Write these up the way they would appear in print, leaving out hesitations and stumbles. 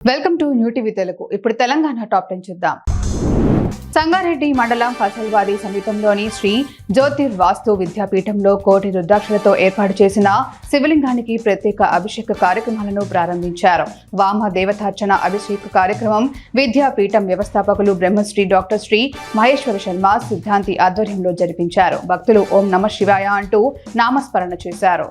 Welcome to new TV Telugu. ఇప్పుడు Telangana top 10 చూద్దాం. సంగారెడ్డి మండలం ఫసల్వాది సమీపంలోని శ్రీ జ్యోతిర్వాస్తు విద్యాపీఠంలో కోటి రుద్రాక్షలతో ఏర్పాటు చేసిన శివలింగానికి ప్రత్యేక అభిషేక కార్యక్రమాలను ప్రారంభించారు. వామ దేవతార్చన అభిషేక కార్యక్రమం విద్యాపీఠం వ్యవస్థాపకులు బ్రహ్మశ్రీ డాక్టర్ శ్రీ మహేశ్వర శర్మ సిద్ధాంతి ఆధ్వర్యంలో జరిపించారు. భక్తులు ఓం నమః శివాయ అంటూ నామస్మరణ చేశారు.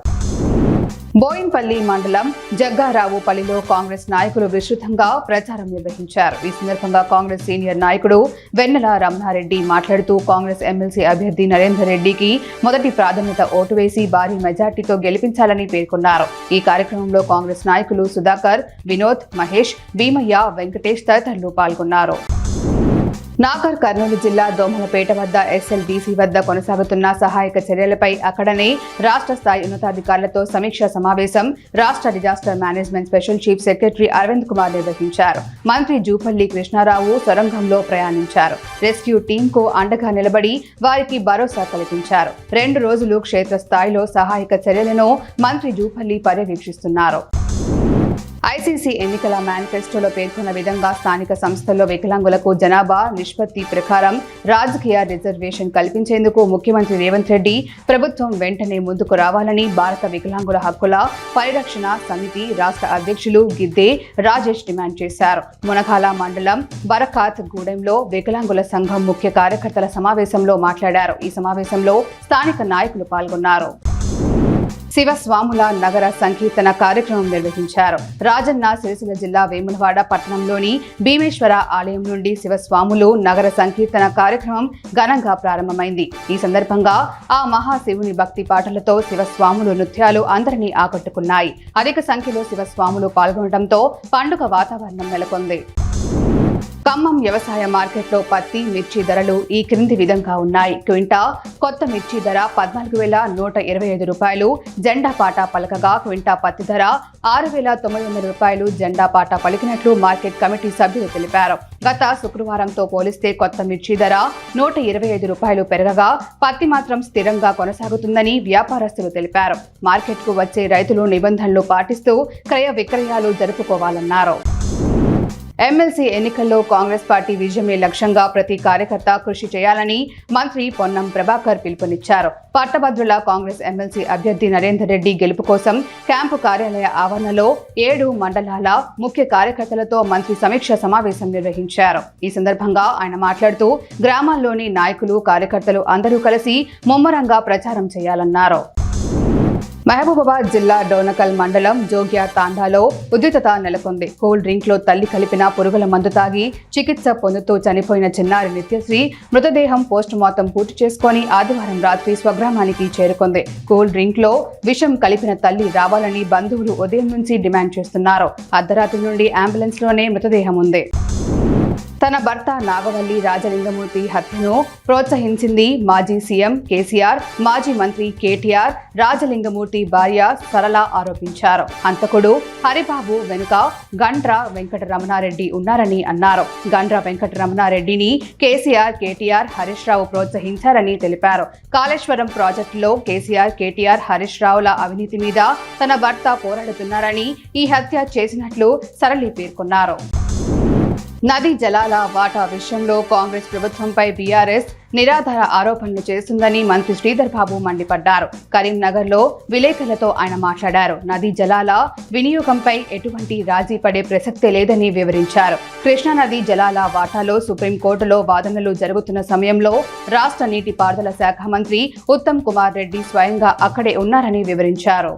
బోయిన్పల్లి మండలం జగ్గారావుపల్లిలో కాంగ్రెస్ నాయకులు విస్తృతంగా ప్రచారం నిర్వహించారు. ఈ సందర్భంగా కాంగ్రెస్ సీనియర్ నాయకుడు వెన్నెల రమణారెడ్డి మాట్లాడుతూ కాంగ్రెస్ ఎమ్మెల్సీ అభ్యర్థి నరేందర్ రెడ్డికి మొదటి ప్రాధాన్యత ఓటు వేసి భారీ మెజార్టీతో గెలిపించాలని పేర్కొన్నారు. ఈ కార్యక్రమంలో కాంగ్రెస్ నాయకులు సుధాకర్, వినోద్, మహేష్, భీమయ్య, వెంకటేష్ తదితరులు పాల్గొన్నారు. నాగర్ కర్నూలు జిల్లా దోమలపేట వద్ద ఎస్ఎల్బీసీ వద్ద కొనసాగుతున్న సహాయక చర్యలపై అక్కడనే రాష్ట్ర స్థాయి ఉన్నతాధికారులతో సమీక్షా సమావేశం రాష్ట్ర disaster management special chief secretary Arvind Kumar నిర్వహించారు. మంత్రి జూపల్లి కృష్ణారావు సొరంగంలో ప్రయాణించారు. రెస్క్యూ టీంకు అండగా నిలబడి వారికి భరోసా కల్పించారు. 2 రోజులు క్షేత్రస్థాయిలో సహాయక చర్యలను మంత్రి జూపల్లి పర్యవేక్షిస్తున్నారు. ఐసీసీ ఎన్నికల మేనిఫెస్టోలో పేర్కొన్న విధంగా స్థానిక సంస్థల్లో వికలాంగులకు జనాభా నిష్పత్తి ప్రకారం రాజకీయ రిజర్వేషన్ కల్పించేందుకు ముఖ్యమంత్రి రేవంత్ రెడ్డి ప్రభుత్వం వెంటనే ముందుకు రావాలని భారత వికలాంగుల హక్కుల పరిరక్షణ సమితి రాష్ట్ర అధ్యక్షులు గిద్దే రాజేష్ డిమాండ్ చేశారు. మునగాల మండలం బరకాత్ గూడెంలో వికలాంగుల సంఘం ముఖ్య కార్యకర్తల సమావేశంలో మాట్లాడారు. ఈ సమావేశంలో స్థానిక నాయకులు పాల్గొన్నారు. శివస్వాముల నగర సంకీర్తన కార్యక్రమం నిర్వహించారు. రాజన్న సిరిసిల్ల జిల్లా వేములవాడ పట్టణంలోని భీమేశ్వర ఆలయం నుండి శివస్వాములు నగర సంకీర్తన కార్యక్రమం ఘనంగా ప్రారంభమైంది. ఈ సందర్భంగా ఆ మహాశివుని భక్తి పాటలతో శివస్వాములు నృత్యాలు అందరినీ ఆకట్టుకున్నాయి. అధిక సంఖ్యలో శివస్వాములు పాల్గొనడంతో పండుగ వాతావరణం నెలకొంది. ఖమ్మం వ్యవసాయ మార్కెట్లో పత్తి, మిర్చి ధరలు ఈ క్రింది విధంగా ఉన్నాయి. క్వింటా కొత్త మిర్చి ధర 14,125 రూపాయలు జెండా పాట పలకగా, క్వింటా పత్తి ధర 6,900 రూపాయలు జెండా పాట పలికినట్లు మార్కెట్ కమిటీ సభ్యులు తెలిపారు. గత శుక్రవారంతో పోలిస్తే కొత్త మిర్చి ధర 125 రూపాయలు పెరగగా, పత్తి మాత్రం స్థిరంగా కొనసాగుతుందని వ్యాపారస్తులు తెలిపారు. మార్కెట్కు వచ్చే రైతులు నిబంధనలు పాటిస్తూ క్రయ విక్రయాలు జరుపుకోవాలన్నారు. ఎమ్మెల్సీ ఎన్నికల్లో కాంగ్రెస్ పార్టీ విజయమే లక్ష్యంగా ప్రతి కార్యకర్త కృషి చేయాలని మంత్రి పొన్నం ప్రభాకర్ పిలుపునిచ్చారు. పట్టభద్రుల కాంగ్రెస్ ఎమ్మెల్సీ అభ్యర్థి నరేందర్ రెడ్డి గెలుపు కోసం క్యాంపు కార్యాలయ ఆవరణలో 7 మండలాల ముఖ్య కార్యకర్తలతో మంత్రి సమీక్ష సమావేశం నిర్వహించారు. ఈ సందర్భంగా ఆయన మాట్లాడుతూ గ్రామాల్లోని నాయకులు, కార్యకర్తలు అందరూ కలిసి ముమ్మరంగా ప్రచారం చేయాలన్నారు. మహబూబాబాద్ జిల్లా డోనకల్ మండలం జోగ్యా తాండాలో ఉద్రిక్తత నెలకొంది. కూల్ డ్రింక్ లో తల్లి కలిపిన పురుగుల మందు తాగి చికిత్స పొందుతూ చనిపోయిన చిన్నారి నిత్యశ్రీ మృతదేహం పోస్టుమార్టం పూర్తి చేసుకుని ఆదివారం రాత్రి స్వగ్రామానికి చేరుకుంది. కూల్ డ్రింక్ లో విషం కలిపిన తల్లి రావాలని బంధువులు ఉదయం నుంచి డిమాండ్ చేస్తున్నారు. అర్ధరాత్రి నుండి అంబులెన్స్ లోనే మృతదేహం ఉంది. తన భర్త నాగవల్లి రాజలింగమూర్తి హత్యను ప్రోత్సహించింది మాజీ సీఎం కేసీఆర్, మాజీ మంత్రి కేటీఆర్. రాజలింగమూర్తి భార్య సరళ ఆరోపించారు. హంతకుడు హరిబాబు వెనుక గండ్ర వెంకటరమణారెడ్డి ఉన్నారని అన్నారు. గండ్ర వెంకటరమణారెడ్డిని కేసీఆర్, కేటీఆర్, హరీష్ రావు ప్రోత్సహించారని తెలిపారు. కాళేశ్వరం ప్రాజెక్టులో కేసీఆర్, కేటీఆర్, హరీష్ రావుల అవినీతి మీద తన భర్త పోరాడుతున్నారని ఈ హత్య చేసినట్లు సరళి పేర్కొన్నారు. నదీ జలాల వాటా విషయంలో కాంగ్రెస్ ప్రభుత్వంపై బీఆర్ఎస్ నిరాధార ఆరోపణలు చేస్తుందని మంత్రి శ్రీధర్ బాబు మండిపడ్డారు. కరీంనగర్లో విలేకరులతో ఆయన మాట్లాడారు. నదీ జలాల వినియోగంపై ఎటువంటి రాజీ పడే ప్రసక్తే లేదని వివరించారు. కృష్ణానదీ జలాల వాటాలో సుప్రీంకోర్టులో వాదనలు జరుగుతున్న సమయంలో రాష్ట్ర నీటిపారుదల శాఖ మంత్రి ఉత్తమ్ కుమార్ రెడ్డి స్వయంగా అక్కడే ఉన్నారని వివరించారు.